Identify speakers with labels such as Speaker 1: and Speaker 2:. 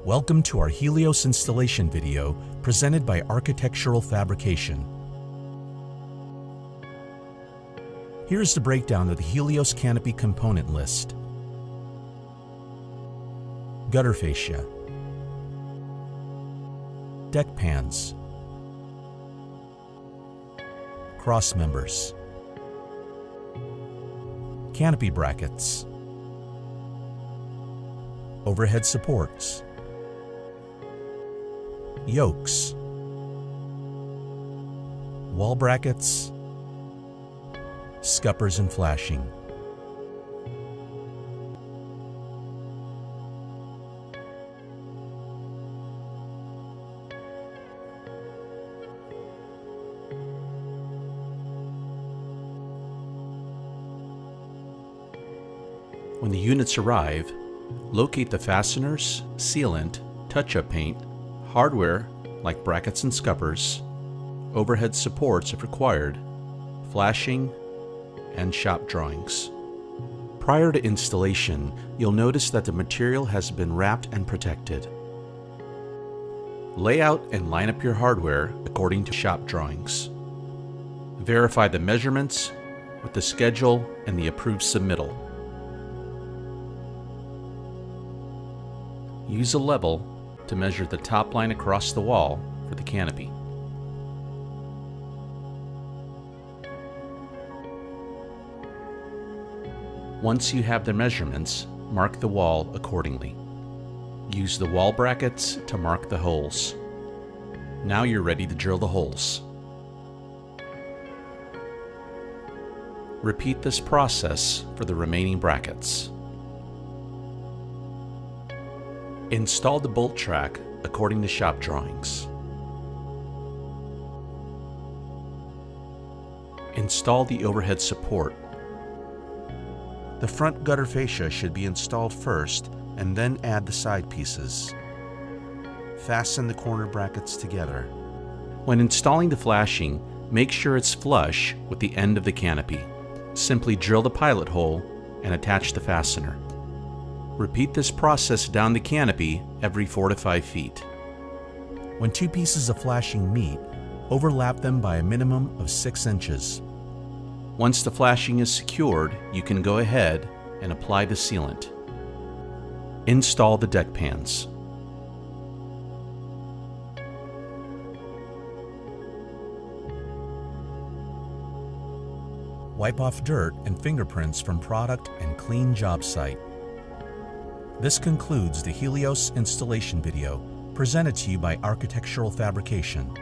Speaker 1: Welcome to our Helios installation video presented by Architectural Fabrication. Here's the breakdown of the Helios Canopy component list. Gutter fascia, deck pans, cross members, canopy brackets, overhead supports, yokes, wall brackets, scuppers and flashing. When the units arrive, locate the fasteners, sealant, touch-up paint, hardware like brackets and scuppers, overhead supports if required, flashing, and shop drawings. Prior to installation, you'll notice that the material has been wrapped and protected. Lay out and line up your hardware according to shop drawings. Verify the measurements with the schedule and the approved submittal. Use a level to measure the top line across the wall for the canopy. Once you have the measurements, mark the wall accordingly. Use the wall brackets to mark the holes. Now you're ready to drill the holes. Repeat this process for the remaining brackets. Install the bolt track according to shop drawings. Install the overhead support. The front gutter fascia should be installed first and then add the side pieces. Fasten the corner brackets together. When installing the flashing, make sure it's flush with the end of the canopy. Simply drill the pilot hole and attach the fastener. Repeat this process down the canopy every 4 to 5 feet. When two pieces of flashing meet, overlap them by a minimum of 6 inches. Once the flashing is secured, you can go ahead and apply the sealant. Install the deck pans. Wipe off dirt and fingerprints from product and clean job site. This concludes the Helios installation video presented to you by Architectural Fabrication.